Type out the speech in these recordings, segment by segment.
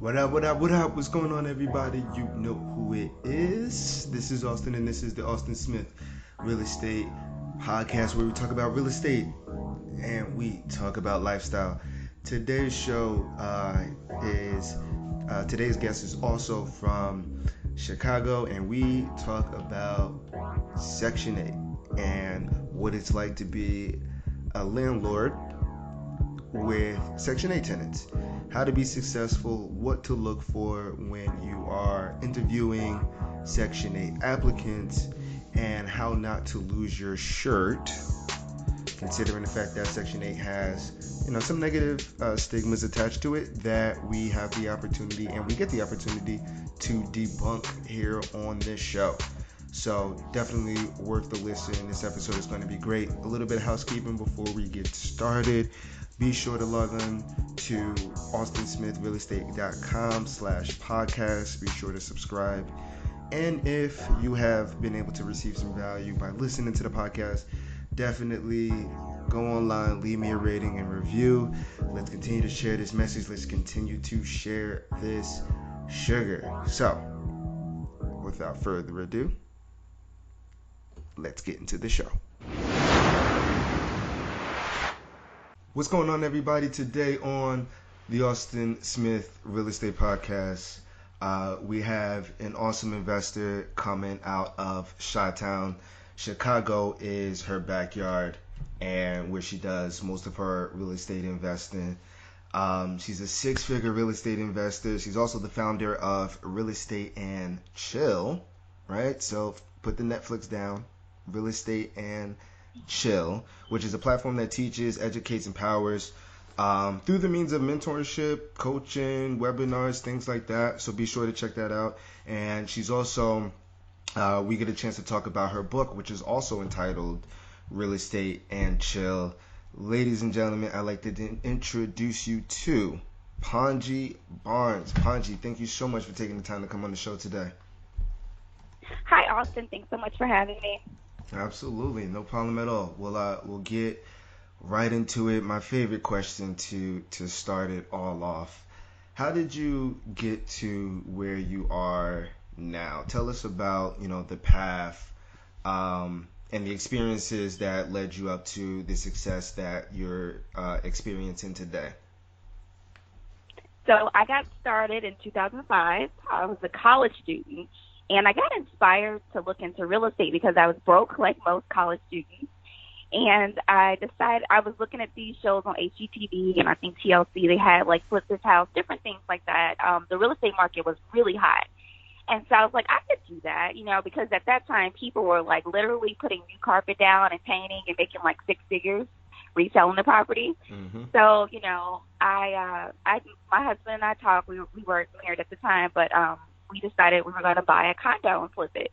What up, what up, what up? What's going on, everybody? You know who it is. This is Austin, and this is the Austin Smith Real Estate Podcast, where we talk about real estate and we talk about lifestyle. Today's show today's guest is also from Chicago, and we talk about Section 8 and what it's like to be a landlord with Section 8 tenants. How to be successful, what to look for when you are interviewing Section 8 applicants, and how not to lose your shirt, considering the fact that Section 8 has, some negative stigmas attached to it that we have the opportunity and we get the opportunity to debunk here on this show. So definitely worth the listen. This episode is going to be great. A little bit of housekeeping before we get started. Be sure to log on to austinsmithrealestate.com/podcast. Be sure to subscribe. And if you have been able to receive some value by listening to the podcast, definitely go online, leave me a rating and review. Let's continue to share this message. Let's continue to share this sugar. So, without further ado, let's get into the show. What's going on, everybody? Today on the Austin Smith Real Estate Podcast, we have an awesome investor coming out of Chi-Town. Chicago is her backyard and where she does most of her real estate investing. She's a six-figure real estate investor. She's also the founder of Real Estate and Chill, right? So put the Netflix down, Real Estate and Chill, which is a platform that teaches, educates, empowers through the means of mentorship, coaching, webinars, things like that. So be sure to check that out. And she's also, we get a chance to talk about her book, which is also entitled Real Estate and Chill. Ladies and gentlemen, I'd like to introduce you to Panji Barnes. Panji, thank you so much for taking the time to come on the show today. Hi, Austin. Thanks so much for having me. Absolutely, no problem at all. We'll get right into it. My favorite question to start it all off. How did you get to where you are now? Tell us about, the path and the experiences that led you up to the success that you're experiencing today. So I got started in 2005. I was a college student. And I got inspired to look into real estate because I was broke like most college students. And I decided I was looking at these shows on HGTV and I think TLC. They had like Flip This House, different things like that. The real estate market was really hot. And so I was like, I could do that, because at that time people were like literally putting new carpet down and painting and making like six figures reselling the property. Mm-hmm. So, my husband and I talked. We weren't married at the time, but we decided we were going to buy a condo and flip it.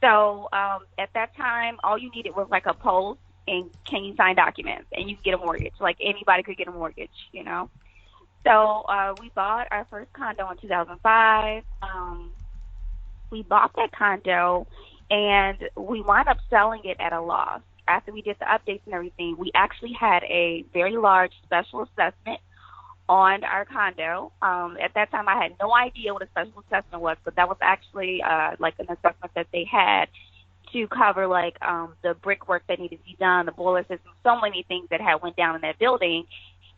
So at that time, all you needed was like a post and can you sign documents and you could get a mortgage. Like anybody could get a mortgage, So we bought our first condo in 2005. We bought that condo and we wound up selling it at a loss. After we did the updates and everything, we actually had a very large special assessment on our condo. At that time, I had no idea what a special assessment was, but that was actually like an assessment that they had to cover like the brickwork that needed to be done, the boiler system, so many things that had went down in that building.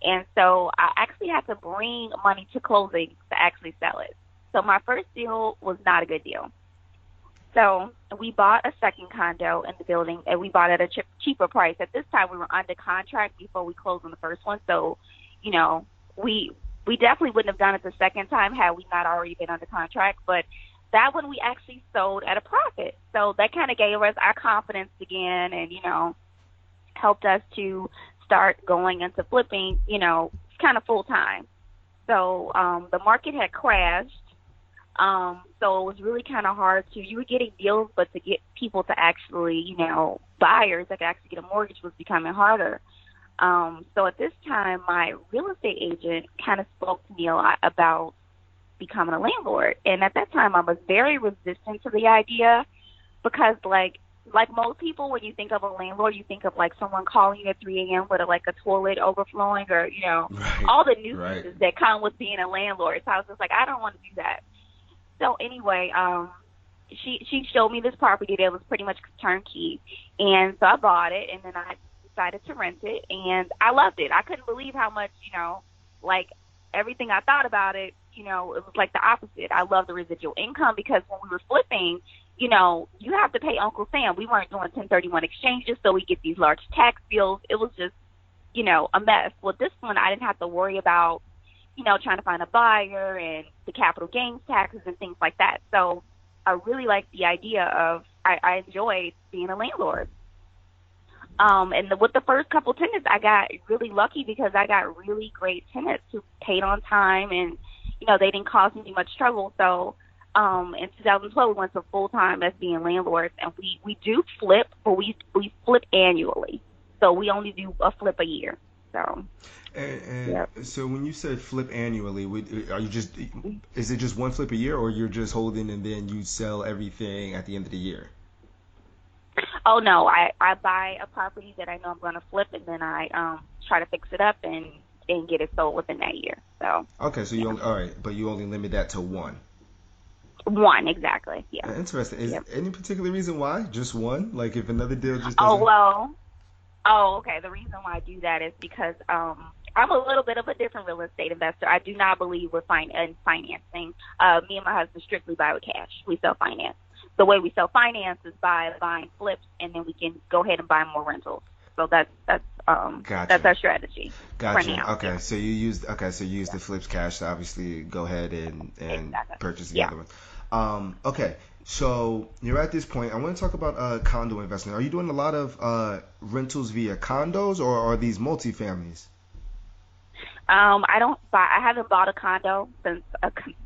And so I actually had to bring money to closing to actually sell it. So my first deal was not a good deal. So we bought a second condo in the building, and we bought it at a cheaper price. At this time, we were under contract before we closed on the first one. So, we definitely wouldn't have done it the second time had we not already been under contract. But that one we actually sold at a profit. So that kind of gave us our confidence again and, helped us to start going into flipping, kind of full time. So the market had crashed. So it was really kind of hard you were getting deals, but to get people to actually, buyers that could actually get a mortgage was becoming harder. So at this time, my real estate agent kind of spoke to me a lot about becoming a landlord. And at that time, I was very resistant to the idea because, like, like most people, when you think of a landlord, you think of like someone calling you at 3 a.m. with like a toilet overflowing, or Right. all the Right. nuisances that come with being a landlord. So I was just like, I don't want to do that. So anyway, she showed me this property that was pretty much turnkey, and so I bought it, and then I decided to rent it, and I loved it. I couldn't believe how much, like everything I thought about it, it was like the opposite. I love the residual income because when we were flipping, you have to pay Uncle Sam. We weren't doing 1031 exchanges, so we get these large tax bills. It was just, a mess. Well, this one I didn't have to worry about, trying to find a buyer and the capital gains taxes and things like that. So I really liked the idea of, I enjoyed being a landlord. And with the first couple tenants, I got really lucky because I got really great tenants who paid on time, and they didn't cause me much trouble. So in 2012, we went to full time as being landlords, and we do flip, but we flip annually. So we only do a flip a year. So. And Yep. so when you said flip annually, is it just one flip a year, or you're just holding and then you sell everything at the end of the year? Oh no, I buy a property that I know I'm going to flip, and then I try to fix it up and get it sold within that year. So. Okay, so all right, but you only limit that to one. One, exactly. Yeah. Interesting. Is Yep. any particular reason why? Just one? Like if another deal just Oh doesn't. well. Oh, okay. The reason why I do that is because I'm a little bit of a different real estate investor. I do not believe with financing. Me and my husband strictly buy with cash. We sell finance. The way we sell finance is by buying flips, and then we can go ahead and buy more rentals. So that's Gotcha. that's our strategy for Gotcha. now. Okay, Yeah. so you use the flips cash to obviously go ahead and Exactly. purchase the Yeah. other one. Okay, so you're at this point. I want to talk about condo investment. Are you doing a lot of rentals via condos, or are these multifamilies? I haven't bought a condo since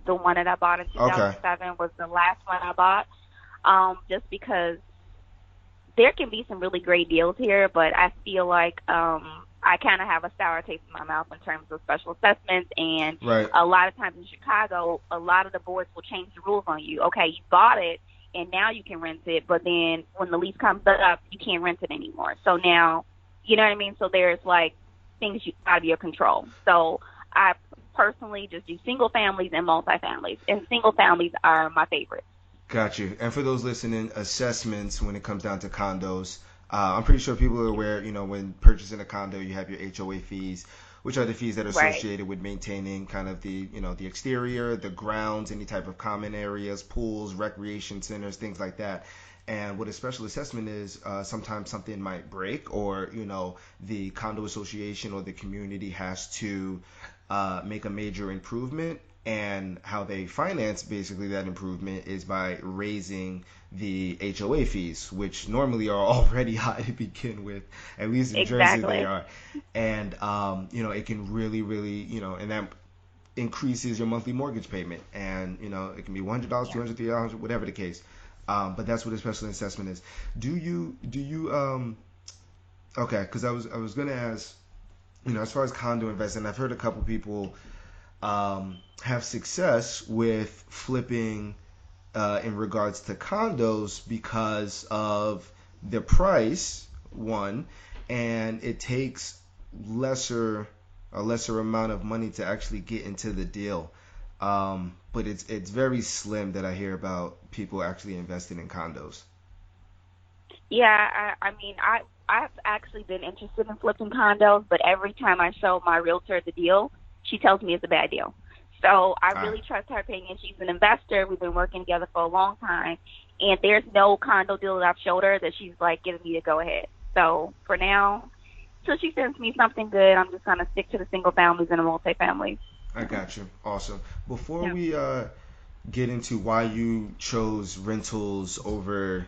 the one that I bought in Okay. 2007 was the last one I bought. Just because there can be some really great deals here, but I feel like I kind of have a sour taste in my mouth in terms of special assessments, and Right. a lot of times in Chicago, a lot of the boards will change the rules on you. Okay, you bought it, and now you can rent it, but then when the lease comes up, you can't rent it anymore. So now, you know what I mean? So there's like things out of your control. So I personally just do single families and multifamilies, and single families are my favorite. Got you. And for those listening, assessments when it comes down to condos, I'm pretty sure people are aware, when purchasing a condo, you have your HOA fees, which are the fees that are Right. associated with maintaining kind of the exterior, the grounds, any type of common areas, pools, recreation centers, things like that. And what a special assessment is, sometimes something might break, or, the condo association or the community has to make a major improvement, and how they finance basically that improvement is by raising the HOA fees, which normally are already high to begin with. At least in Jersey they Exactly. are. And it can really, really, and that increases your monthly mortgage payment, and it can be $100, Yeah. 200, $300, whatever the case. But that's what a special assessment is. Do you okay, because I was gonna ask, as far as condo investing, I've heard a couple people have success with flipping in regards to condos because of the price, one, and it takes lesser a lesser amount of money to actually get into the deal. But it's very slim that I hear about people actually investing in condos. Yeah, I mean, I've actually been interested in flipping condos, but every time I show my realtor the deal, she tells me it's a bad deal. So I Ah, really trust her opinion. She's an investor. We've been working together for a long time, and there's no condo deal that I've showed her that she's like giving me to go ahead. So for now, till she sends me something good, I'm just gonna stick to the single families and the multifamilies. I got you. Awesome. Before Yeah. we get into why you chose rentals over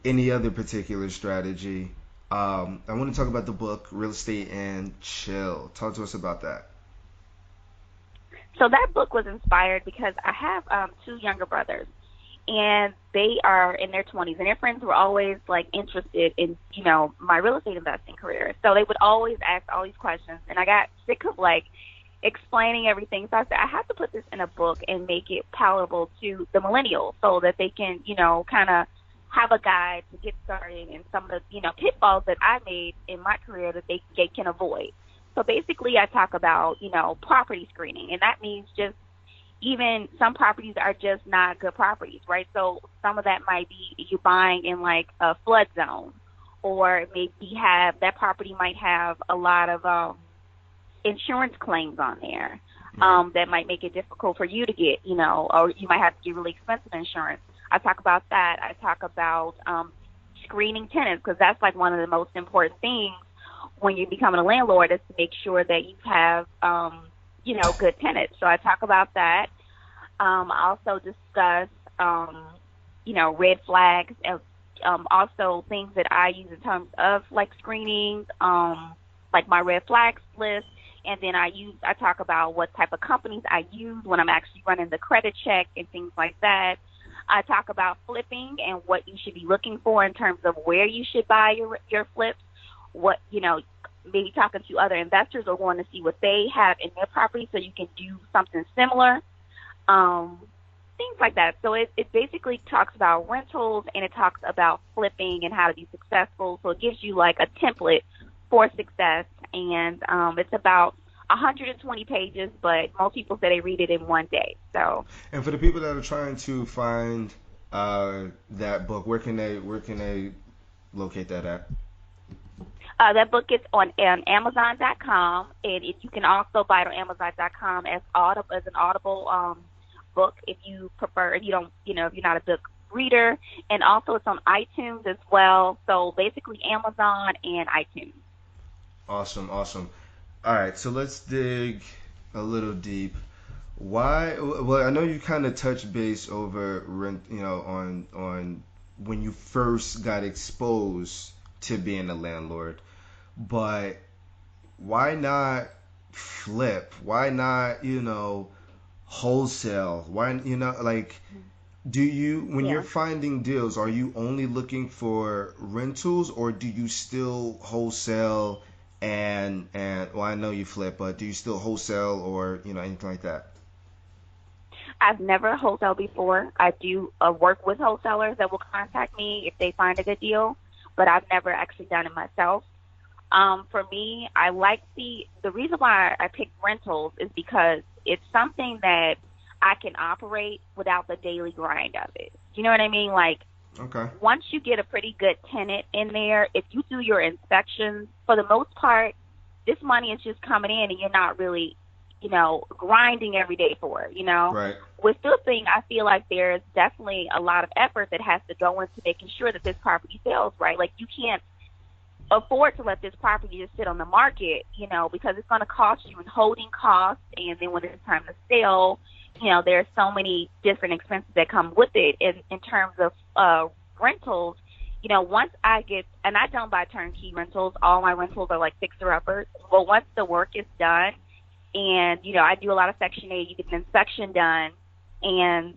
any other particular strategy, I want to talk about the book Real Estate and Chill. Talk to us about that. So that book was inspired because I have two younger brothers, and they are in their 20s, and their friends were always like interested in, my real estate investing career. So they would always ask all these questions, and I got sick of like explaining everything. So I said I have to put this in a book and make it palatable to the millennials so that they can, kind of have a guide to get started and some of the, pitfalls that I made in my career that they can avoid. So basically I talk about, property screening, and that means just even some properties are just not good properties, right? So some of that might be you buying in like a flood zone, or maybe that property might have a lot of insurance claims on there that might make it difficult for you to get, or you might have to get really expensive insurance. I talk about that. I talk about screening tenants, because that's like one of the most important things when you're becoming a landlord, is to make sure that you have, good tenants. So I talk about that. I also discuss, red flags, and also things that I use in terms of like screening, like my red flags list. And then I talk about what type of companies I use when I'm actually running the credit check and things like that. I talk about flipping and what you should be looking for in terms of where you should buy your flips. What, maybe talking to other investors or wanting to see what they have in their property so you can do something similar. Things like that. So it basically talks about rentals, and it talks about flipping and how to be successful. So it gives you like a template for success. And it's about 120 pages, but most people say they read it in one day. So. And for the people that are trying to find that book, where can they locate that at? That book is on Amazon.com, and you can also buy it on Amazon.com as an Audible book if you prefer. If you don't, if you're not a book reader, and also it's on iTunes as well. So basically, Amazon and iTunes. Awesome. All right, so let's dig a little deep. Why? Well, I know you kind of touched base over rent, on when you first got exposed to being a landlord, but why not flip? Why not, wholesale? Why, do you, when you're finding deals, are you only looking for rentals, or do you still wholesale? And well, I know you flip, but do you still wholesale or anything like that? I've never wholesaled before. I do work with wholesalers that will contact me if they find a good deal, but I've never actually done it myself. For me, I like the reason why I picked rentals is because it's something that I can operate without the daily grind of it. You know what I mean? Like, okay. Once you get a pretty good tenant in there, if you do your inspections, for the most part, this money is just coming in and you're not really, grinding every day for it, Right. With flipping, I feel like there's definitely a lot of effort that has to go into making sure that this property sells, right? Like, you can't afford to let this property just sit on the market, because it's going to cost you in holding costs, and then when it's time to sell, there's so many different expenses that come with it in terms of rentals. Once I get, and I don't buy turnkey rentals, all my rentals are like fixer-uppers. Well, once the work is done, and, I do a lot of Section 8, you get an inspection done, and,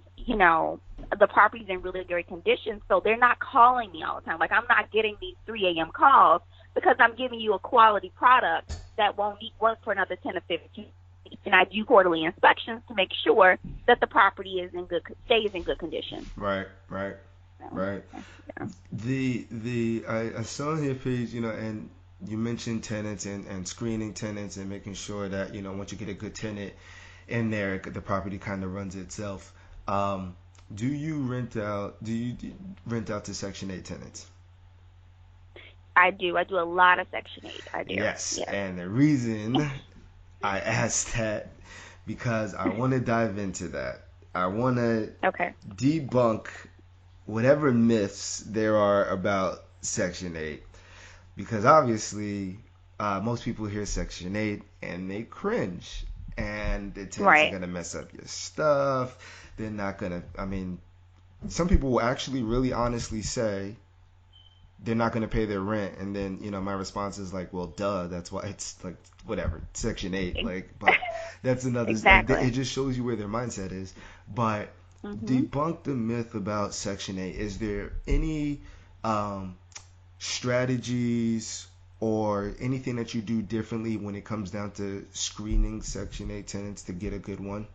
the property's in really great condition, so they're not calling me all the time. Like, I'm not getting these 3 a.m. calls because I'm giving you a quality product that won't need work for another 10 or 15. And I do quarterly inspections to make sure that the property stays in good condition. Right. Yeah. I saw on your page, and you mentioned tenants and screening tenants and making sure that, once you get a good tenant in there, the property kind of runs itself. Do you rent out to Section 8 tenants? I do. I do a lot of Section 8. I do. Yes. And the reason I asked that, because I want to dive into that. I want to debunk whatever myths there are about Section 8, because obviously most people hear Section 8 and they cringe, and the tenants are going to mess up your stuff. They're not going to, some people will actually really honestly say they're not going to pay their rent, and then, my response is like, well, duh, that's why it's like, whatever, Section 8, like, but that's another, exactly. It just shows you where their mindset is. But debunk the myth about Section 8. Is there any strategies or anything that you do differently when it comes down to screening Section 8 tenants to get a good one?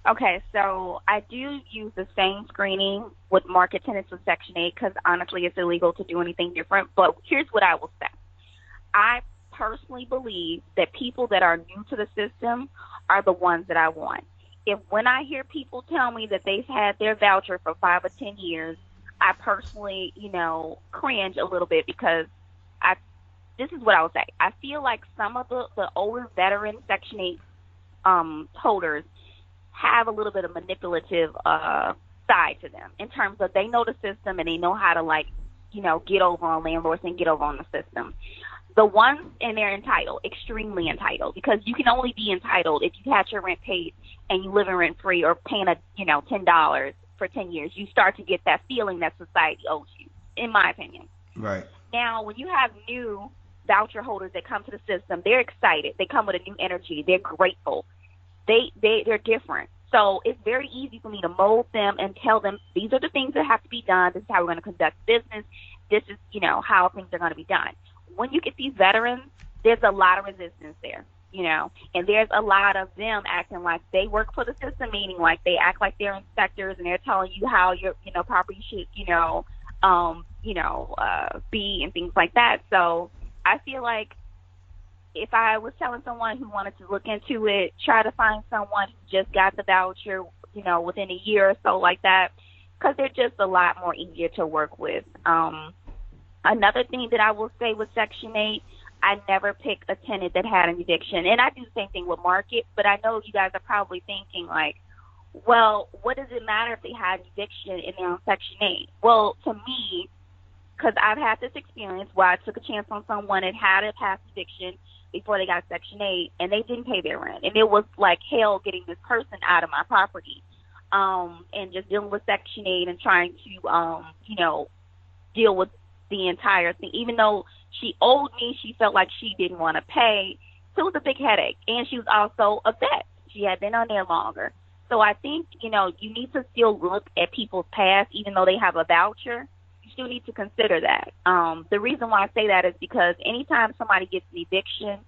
Okay, so I do use the same screening with market tenants with Section 8 because honestly, it's illegal to do anything different. But here's what I will say. I personally believe that people that are new to the system are the ones that I want. If when I hear people tell me that they've had their voucher for 5 or 10 years, I personally, cringe a little bit because I this is what I would say. I feel like some of the older veteran Section 8 holders have a little bit of manipulative side to them in terms of they know the system and they know how to get over on landlords and get over on the system. The ones and they're entitled, extremely entitled, because you can only be entitled if you had your rent paid and you live in rent free or paying $10 for 10 years. You start to get that feeling that society owes you, in my opinion. Right. Now, when you have new voucher holders that come to the system, they're excited. They come with a new energy. They're grateful. They're different. So it's very easy for me to mold them and tell them these are the things that have to be done. This is how we're going to conduct business. This is, how things are going to be done. When you get these veterans, there's a lot of resistance there, and there's a lot of them acting like they work for the system, meaning like they act like they're inspectors and they're telling you how your, property should, be and things like that. So I feel like if I was telling someone who wanted to look into it, try to find someone who just got the voucher, within a year or so like that, because they're just a lot more easier to work with. Another thing that I will say with Section 8, I never pick a tenant that had an eviction. And I do the same thing with market, but I know you guys are probably thinking like, well, what does it matter if they had an eviction and they're on Section 8? Well, to me, because I've had this experience where I took a chance on someone that had a past eviction before they got Section 8, and they didn't pay their rent. And it was like hell getting this person out of my property, and just dealing with Section 8 and trying to, deal with the entire thing. Even though she owed me, she felt like she didn't want to pay. So it was a big headache. And she was also a vet. She had been on there longer. So I think, you need to still look at people's past, even though they have a voucher. You still need to consider that. The reason why I say that is because anytime somebody gets an eviction,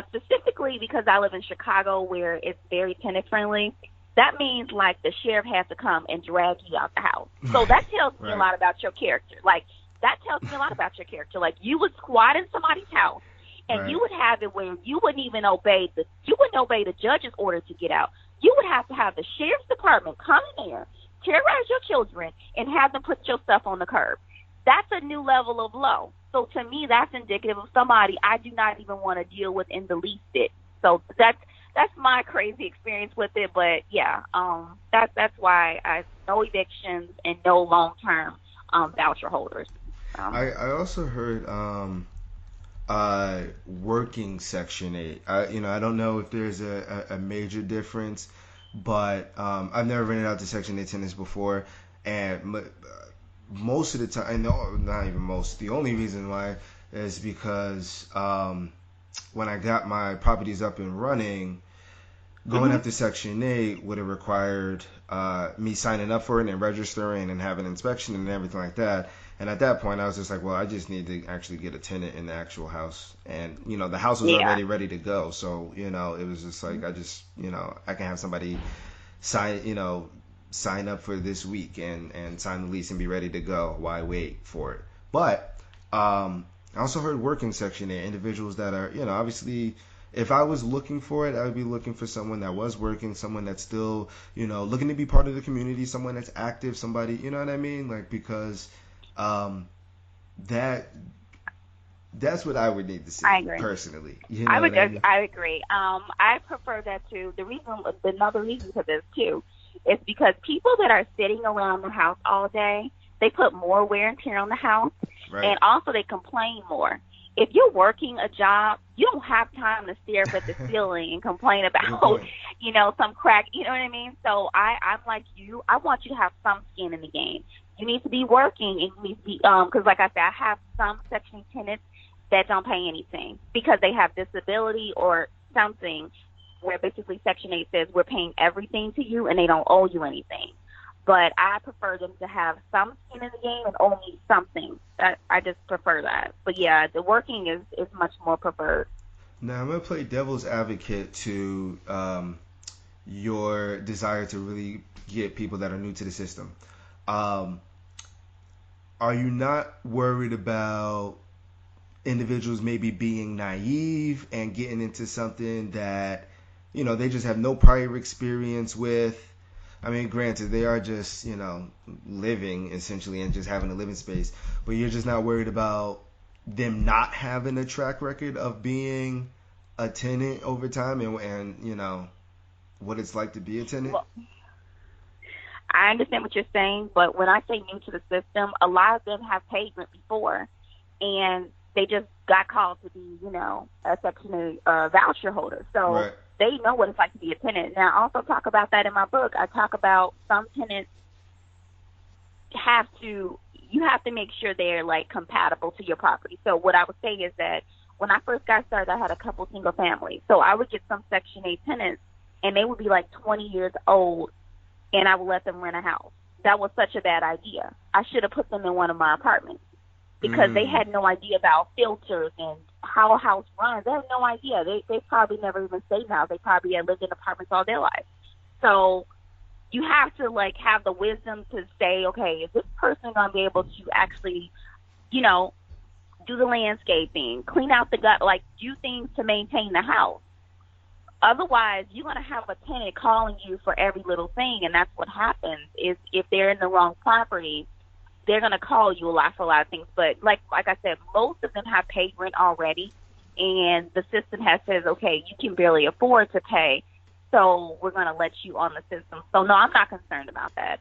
specifically because I live in Chicago where it's very tenant friendly, that means like the sheriff has to come and drag you out the house. So that tells me a lot about your character. Like, that tells me a lot about your character. Like, you would squat in somebody's house, and you would have it where you wouldn't obey the judge's order to get out. You would have to have the sheriff's department come in there, terrorize your children, and have them put your stuff on the curb. That's a new level of low. So to me, that's indicative of somebody I do not even want to deal with in the least bit. So that's my crazy experience with it. But yeah, that's why I no evictions and no long-term voucher holders. I also heard working Section 8. I don't know if there's a major difference, but I've never rented out to Section 8 tenants before, and most of the time, and not even most, the only reason why is because when I got my properties up and running, going up to Section 8 would have required me signing up for it and registering and having an inspection and everything like that. And at that point, I was just like, well, I just need to actually get a tenant in the actual house. And, the house was already ready to go. So, it was just like, I just, I can have somebody sign up for this week and sign the lease and be ready to go. Why wait for it? But I also heard working Section 8, individuals that are, obviously, if I was looking for it, I would be looking for someone that was working, someone that's still, looking to be part of the community, someone that's active, somebody, you know what I mean? Like, because that's what I would need to see. I agree. Personally. I agree. I prefer that too. Another reason for this too is because people that are sitting around the house all day, they put more wear and tear on the house, and also they complain more. If you're working a job, you don't have time to stare up at the ceiling and complain about, some crack. You know what I mean? So I'm like you. I want you to have some skin in the game. You need to be working, and you need to be, because like I said, I have some Section tenants that don't pay anything because they have disability or something where basically Section 8 says we're paying everything to you and they don't owe you anything. But I prefer them to have some skin in the game and owe me something. I just prefer that. But yeah, the working is much more preferred. Now I'm gonna play devil's advocate to your desire to really get people that are new to the system. Um, are you not worried about individuals maybe being naive and getting into something that, they just have no prior experience with? I mean, granted, they are just, living essentially and just having a living space, but you're just not worried about them not having a track record of being a tenant over time and what it's like to be a tenant? Well, I understand what you're saying, but when I say new to the system, a lot of them have paid rent before, and they just got called to be, a Section 8 voucher holder. So Right. they know what it's like to be a tenant. Now, I also talk about that in my book. I talk about some tenants you have to make sure they're like compatible to your property. So what I would say is that when I first got started, I had a couple single families. So I would get some Section 8 tenants, and they would be like 20 years old, and I would let them rent a house. That was such a bad idea. I should have put them in one of my apartments because they had no idea about filters and how a house runs. They had no idea. They probably never even stayed in a house. They probably had lived in apartments all their life. So you have to like have the wisdom to say, okay, is this person going to be able to actually, do the landscaping, clean out the gut, like do things to maintain the house? Otherwise, you're going to have a tenant calling you for every little thing, and that's what happens is if they're in the wrong property, they're going to call you a lot for a lot of things. But like I said, most of them have paid rent already, and the system has says, okay, you can barely afford to pay, so we're going to let you on the system. So no, I'm not concerned about that.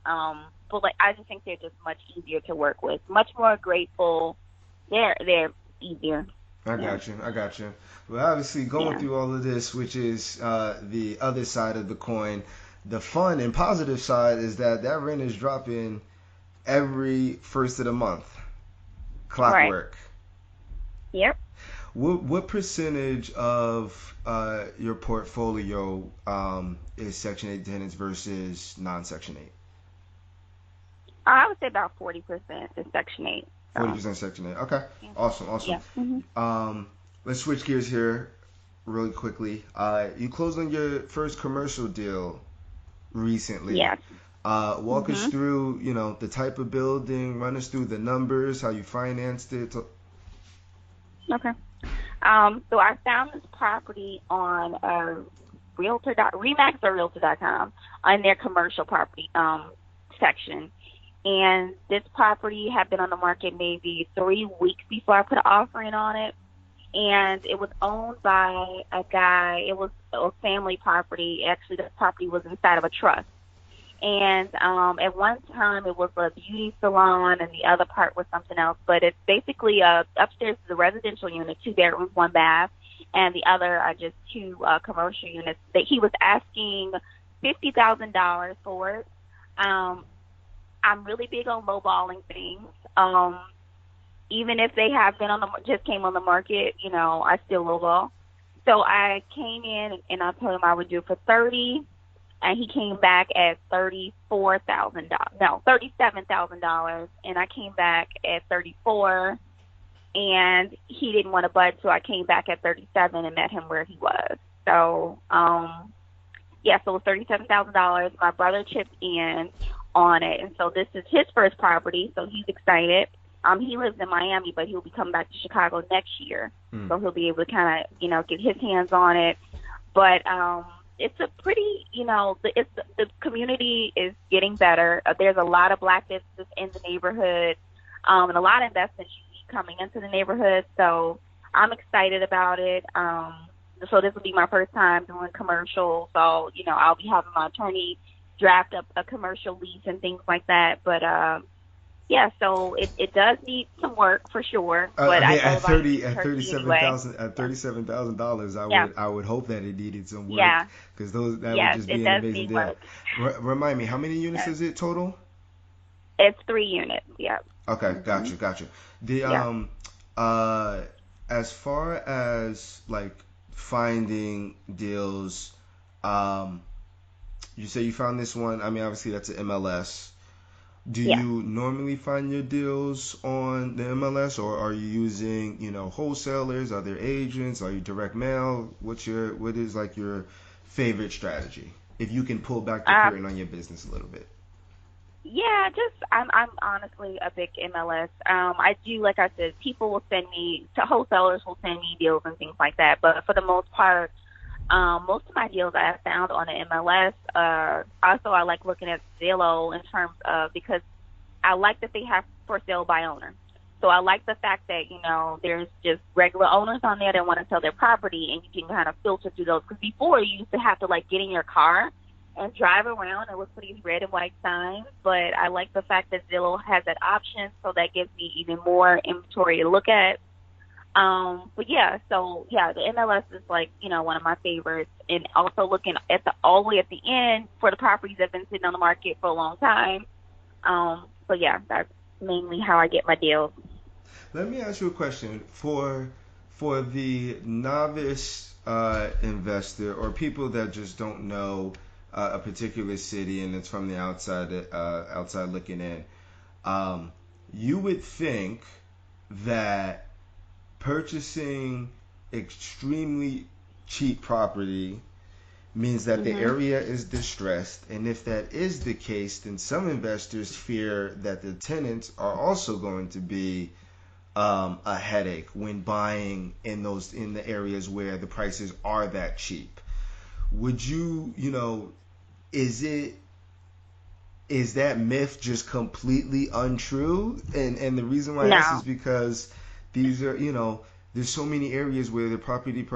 But like I just think they're just much easier to work with, much more grateful. They're easier. I got you. Well, obviously, going through all of this, which is the other side of the coin, the fun and positive side is that rent is dropping every first of the month. Clockwork. Right. Yep. What percentage of your portfolio is Section 8 tenants versus non-Section 8? I would say about 40% is Section 8. 40% Section 8. Okay. Yeah. Awesome. Yeah. Mm-hmm. Let's switch gears here really quickly. You closed on your first commercial deal recently. Yes. Walk us through, the type of building, run us through the numbers, how you financed it. Okay. So I found this property on Remax or Realtor.com on their commercial property section. And this property had been on the market maybe 3 weeks before I put an offer in on it. And it was owned by a guy. It was a family property. Actually, the property was inside of a trust. And at one time, it was a beauty salon, and the other part was something else. But it's basically upstairs is a residential unit, 2 bedrooms, 1 bath, and the other are just 2 commercial units. That he was asking $50,000 for it. I'm really big on lowballing things. Even if they have been just came on the market, I still lowball. So I came in and I told him I would do it for 30. And he came back at $37,000, and I came back at 34, and he didn't want to budge, so I came back at 37 and met him where he was. So, so it was $37,000. My brother chipped in on it, and so this is his first property, so he's excited. He lives in Miami, but he'll be coming back to Chicago next year, so he'll be able to kind of, get his hands on it. But it's a pretty, the community is getting better. There's a lot of Black businesses in the neighborhood, and a lot of investments coming into the neighborhood. So I'm excited about it. So this will be my first time doing commercial. So, I'll be having my attorney draft up a commercial lease and things like that. But, so it does need some work for sure. But at $37,000, I would hope that it needed some work. Yeah. Because that would just be an amazing deal. Remind me, how many units is it total? It's 3 units. Yeah. Okay, got you. As far as like finding deals, you say you found this one. I mean, obviously that's an MLS. Do you normally find your deals on the MLS, or are you using, wholesalers? Are there agents? Are you direct mail? What is like your favorite strategy? if you can pull back the curtain on your business a little bit. Yeah, just I'm honestly a big MLS. I do, like I said, people will send me to wholesalers will send me deals and things like that. But for the most part, most of my deals I have found on the MLS. Also, I like looking at Zillow in terms of, because I like that they have for sale by owner. So I like the fact that, there's just regular owners on there that want to sell their property, and you can kind of filter through those. Because before, you used to have to get in your car and drive around and look for these red and white signs. But I like the fact that Zillow has that option, so that gives me even more inventory to look at. But yeah, the MLS is one of my favorites, and also looking at all the way at the end for the properties that have been sitting on the market for a long time. So yeah, that's mainly how I get my deals. Let me ask you a question for the novice investor, or people that just don't know a particular city and it's from the outside looking in. You would think that purchasing extremely cheap property means that the area is distressed, and if that is the case, then some investors fear that the tenants are also going to be a headache when buying in the areas where the prices are that cheap. Would you, is that myth just completely untrue? And the reason why I ask is because these are, there's so many areas where the property,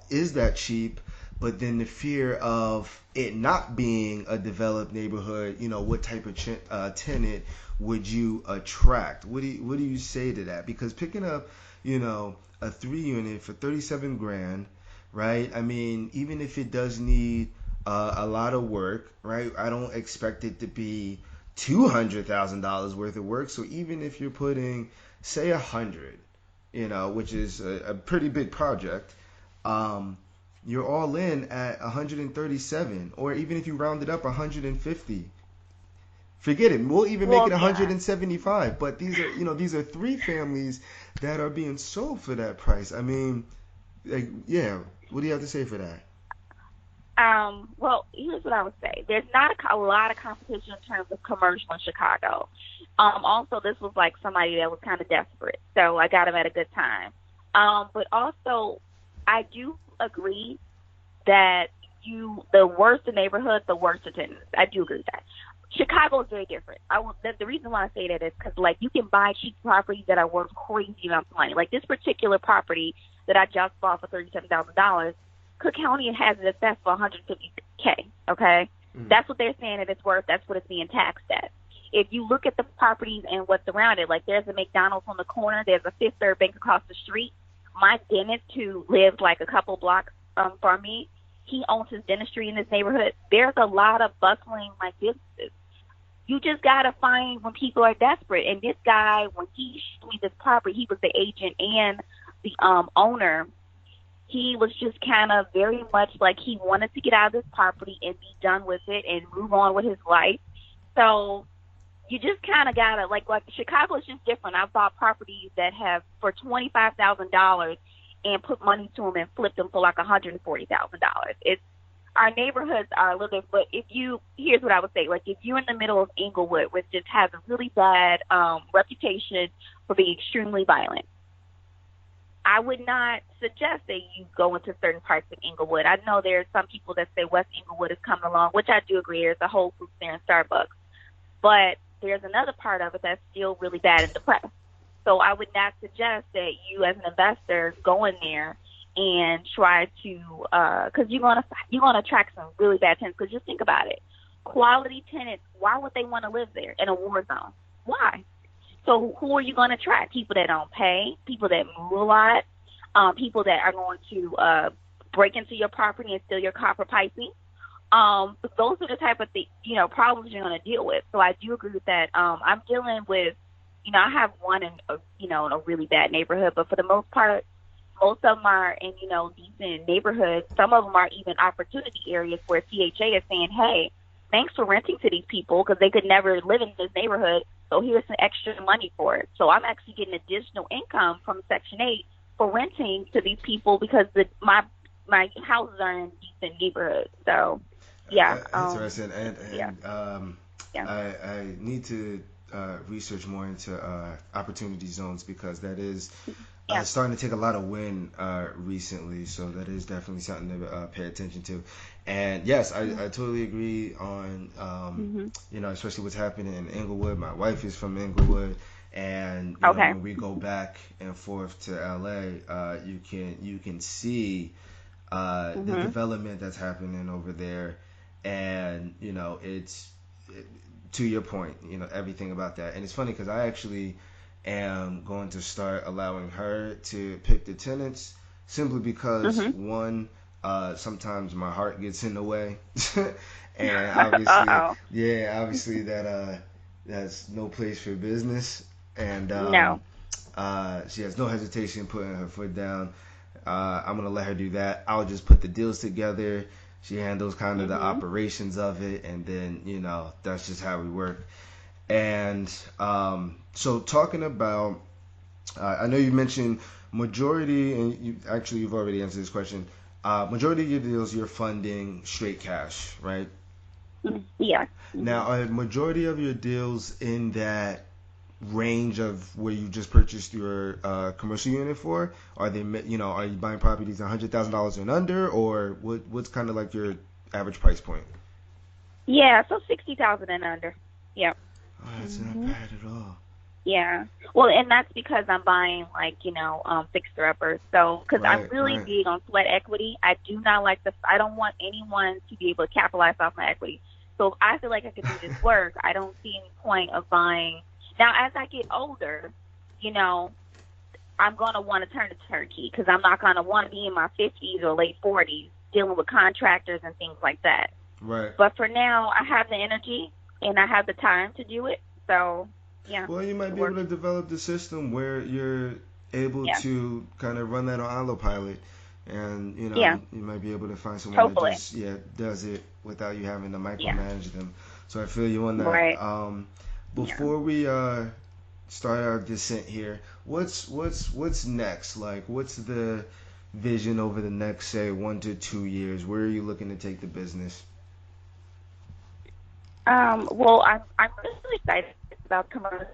is that cheap, but then the fear of it not being a developed neighborhood, what type of tenant would you attract? What do you say to that? Because picking up, a 3-unit for $37,000, right? I mean, even if it does need a lot of work, right? I don't expect it to be $200,000 worth of work. So even if you're putting, say, 100, which is a pretty big project, you're all in at 137, or even if you round it up 150. Forget it. We'll even make it 175. But these are 3 families that are being sold for that price. I mean, what do you have to say for that? Well, here's what I would say. There's not a lot of competition in terms of commercial in Chicago. Also, this was somebody that was kind of desperate, so I got him at a good time. But also, I do agree that the worse the neighborhood, the worse the tenants. I do agree with that. Chicago is very different. The reason why I say that is because you can buy cheap properties that are worth crazy amounts of money. Like this particular property that I just bought for $37,000, Cook County has it assessed for $150K. Okay, that's what they're saying that it's worth. That's what it's being taxed at. If you look at the properties and what's around it, there's a McDonald's on the corner, there's a Fifth Third Bank across the street. My dentist, who lives a couple blocks from me, he owns his dentistry in this neighborhood. There's a lot of bustling businesses. You just gotta find when people are desperate. And this guy, when he showed me this property, he was the agent and the owner. He was just kind of very much he wanted to get out of this property and be done with it and move on with his life. So you just kind of gotta Chicago is just different. I've bought properties that have for $25,000 and put money to them and flipped them for $140,000. It's our neighborhoods are a little bit, but here's what I would say, if you're in the middle of Inglewood, which just has a really bad reputation for being extremely violent, I would not suggest that you go into certain parts of Inglewood. I know there's some people that say West Inglewood is coming along, which I do agree. There's a Whole Foods there and Starbucks. But there's another part of it that's still really bad and depressed. So I would not suggest that you as an investor go in there and try to, because you're gonna attract some really bad tenants. Because just think about it, quality tenants, why would they want to live there in a war zone? Why? So who are you going to attract? People that don't pay, people that move a lot, people that are going to break into your property and steal your copper piping. But those are the type of problems you're going to deal with. So I do agree with that. I'm dealing with, I have one in a really bad neighborhood, but for the most part, most of them are in, decent neighborhoods. Some of them are even opportunity areas where CHA is saying, hey, thanks for renting to these people because they could never live in this neighborhood. So here's some extra money for it. So I'm actually getting additional income from Section 8 for renting to these people because my houses are in decent neighborhoods. So Yeah. Interesting. And Yeah. Yeah. I need to research more into opportunity zones because that is Yeah. starting to take a lot of wind recently. So that is definitely something to pay attention to. And yes, I totally agree on Mm-hmm. especially what's happening in Inglewood. My wife is from Inglewood. And Okay. when we go back and forth to LA, you can see the Mm-hmm. development that's happening over there, and to your point, everything about that. And it's funny because I actually am going to start allowing her to pick the tenants simply because Mm-hmm. one, sometimes my heart gets in the way, and Uh-oh. obviously that's no place for business, and No. she has no hesitation putting her foot down. I'm gonna let her do that. I'll just put the deals together. She handles kind of the Mm-hmm. operations of it, and then that's just how we work. And so talking about, I know you mentioned majority, and you've already answered this question. Majority of your deals you're funding straight cash, right? Yeah. Mm-hmm. Now, are majority of your deals in that range of where you just purchased your commercial unit for? Are they, are you buying properties $100,000 and under, or what's kind of like your average price point? Yeah. So 60,000 and under. Yeah. Oh, that's not Mm-hmm. bad at all. Yeah. Well, and that's because I'm buying like, fixer uppers. So, because I'm Right, really right. big on sweat equity. I do not like I don't want anyone to be able to capitalize off my equity. So if I feel like I could do this work, I don't see any point of buying. Now, as I get older, you know, I'm going to want to turn to turnkey because I'm not going to want to be in my 50s or late 40s dealing with contractors and things like that. Right. But for now, I have the energy and I have the time to do it. So, yeah, Well, you might it be able works. to develop the system where you're able Yeah. to kind of run that on autopilot, and Yeah. you might be able to find someone that Hopefully. just does it without you having to Yeah. micromanage them. So I feel you on that. Right. Yeah. Before we start our descent here, what's next? Like, what's the vision over the next, say, 1 to 2 years? Where are you looking to take the business? Well, I'm really excited about commercial.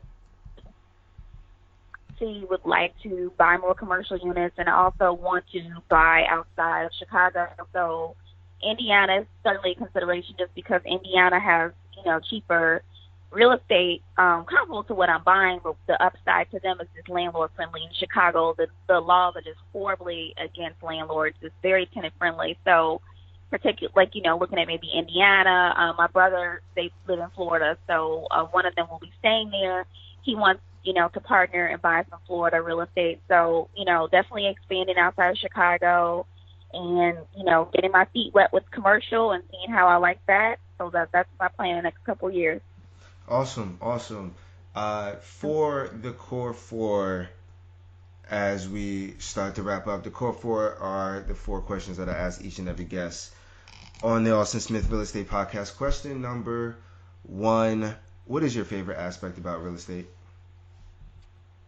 Would like to buy more commercial units and also want to buy outside of Chicago. So Indiana is certainly a consideration just because Indiana has, cheaper real estate comparable to what I'm buying, but the upside to them is just landlord friendly. In Chicago, the laws are just horribly against landlords. It's very tenant friendly. So particular, like, looking at maybe Indiana, my brother, they live in Florida, so one of them will be staying there. He wants, to partner and buy some Florida real estate. So, definitely expanding outside of Chicago and, getting my feet wet with commercial and seeing how I like that. So that's my plan in the next couple of years. Awesome, awesome. For the core four, as we start to wrap up, the core four are the four questions that I ask each and every guest on the Austin Smith Real Estate Podcast. Question number one: what is your favorite aspect about real estate?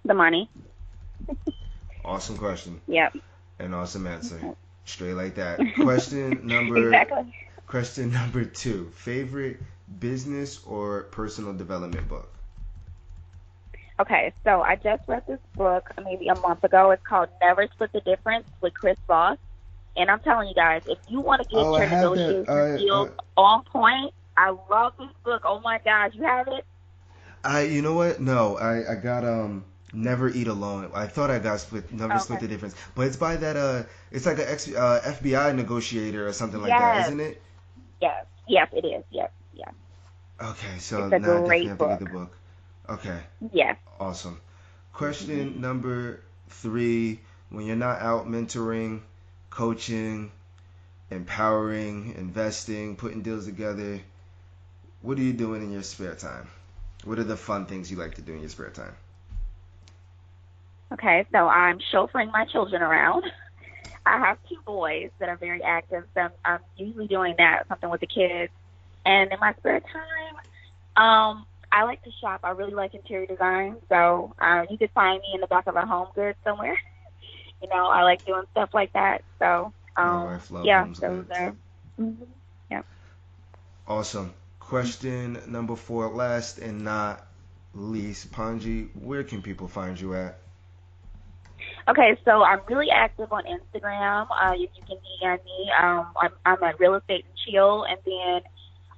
The money. Awesome question. Yep. An awesome answer. Straight like that. Exactly. Question number two: favorite business or personal development book? Okay, so I just read this book maybe a month ago. It's called Never Split the Difference with Chris Voss. And I'm telling you guys, if you want to get Oh, I your have that. negotiation skills on point, I love this book. Oh my gosh, you have it? You know what? No, I got Never Eat Alone. I thought I got Never Split Okay. the Difference, but it's by that it's like a FBI negotiator or something like that, Yes, isn't it? yes, it is. Yes, yes. Okay, so It's a now I definitely great have to get the book. book. Okay, Yes. awesome. Hmm. Question number three: when you're not out mentoring, coaching, empowering, investing, putting deals together, what are you doing in your spare time? What are the fun things you like to do in your spare time? Okay, so I'm chauffeuring my children around. I have two boys that are very active, so I'm usually doing that, something with the kids. And in my spare time, I like to shop. I really like interior design, so you could find me in the back of a Home Goods somewhere. I like doing stuff like that. So, My wife loves yeah, Home's those Goods. are, hmm yeah. Awesome. Question number 4, last and not least, Panji, where can people find you at? Okay, so I'm really active on Instagram. You can DM me. I'm at Real Estate and Chill, and then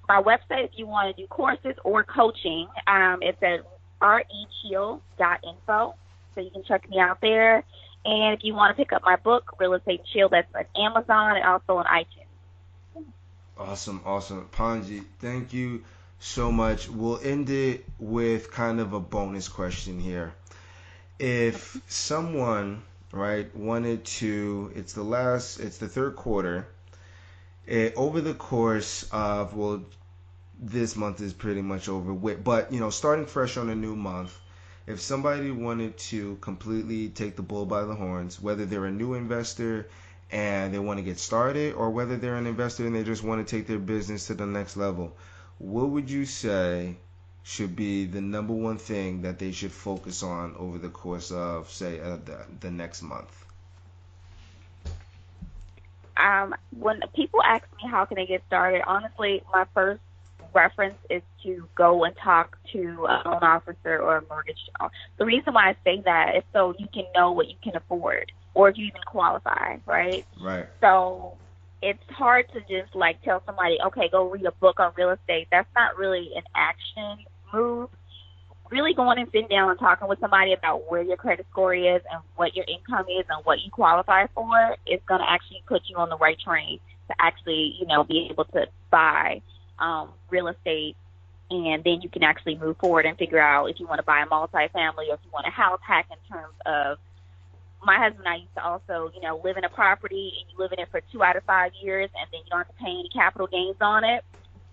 my website, if you want to do courses or coaching, it's at rechill.info. So you can check me out there. And if you want to pick up my book, Real Estate and Chill, that's on Amazon and also on iTunes. Awesome, awesome. Panji, thank you so much. We'll end it with kind of a bonus question here. If someone, right, wanted to, it's the third quarter, over the course of, well, this month is pretty much over with, but, starting fresh on a new month, if somebody wanted to completely take the bull by the horns, whether they're a new investor and they want to get started, or whether they're an investor and they just want to take their business to the next level, what would you say should be the number one thing that they should focus on over the course of, say, the next month? When people ask me how can I get started, honestly, my first reference is to go and talk to a loan officer or a mortgage. The reason why I say that is so you can know what you can afford or if you even qualify, right? Right. So it's hard to just like tell somebody, okay, go read a book on real estate. That's not really an action move. Really going and sitting down and talking with somebody about where your credit score is and what your income is and what you qualify for is going to actually put you on the right train to actually, be able to buy real estate, and then you can actually move forward and figure out if you want to buy a multifamily or if you want a house hack in terms of my husband and I used to also, live in a property and you live in it for 2 out of 5 years and then you don't have to pay any capital gains on it.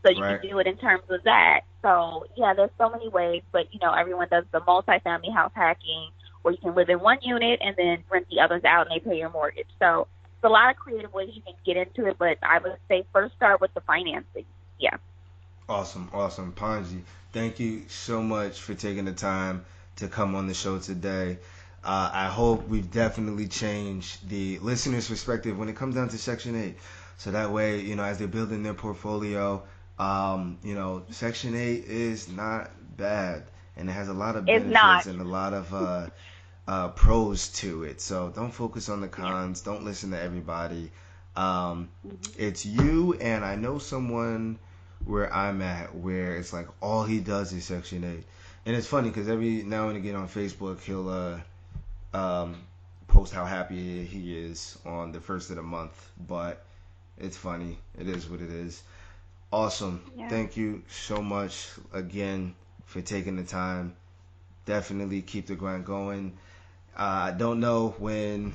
So you Right. can do it in terms of that. So, yeah, there's so many ways, but, everyone does the multifamily house hacking where you can live in one unit and then rent the others out and they pay your mortgage. So it's a lot of creative ways you can get into it, but I would say first start with the financing. Yeah. Awesome, awesome. Panji, thank you so much for taking the time to come on the show today. I hope we've definitely changed the listener's perspective when it comes down to Section 8. So that way, as they're building their portfolio, Section 8 is not bad. And it has a lot of It's benefits not. and a lot of pros to it. So don't focus on the Yeah. cons. Don't listen to everybody. Mm-hmm. It's you, and I know someone where I'm at where it's like all he does is Section 8. And it's funny because every now and again on Facebook he'll um, post how happy he is on the first of the month. But it's funny. It is what it is. Awesome. Yeah. Thank you so much again for taking the time. Definitely keep the grind going. I don't know when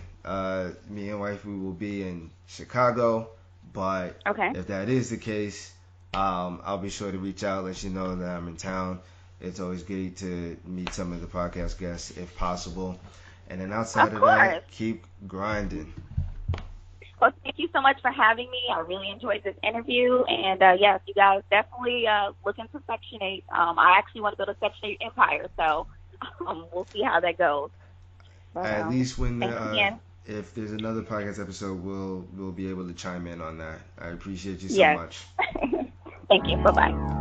me and wifey will be in Chicago, but Okay. if that is the case, I'll be sure to reach out, let you know that I'm in town. It's always great to meet some of the podcast guests if possible. And then outside Of of course. that, keep grinding. Well, thank you so much for having me. I really enjoyed this interview. And, yes, you guys definitely look into Section 8. I actually want to build a Section 8 empire, so we'll see how that goes. But At least when thanks again. if there's another podcast episode, we'll be able to chime in on that. I appreciate you so Yes. much. Thank you. Bye-bye.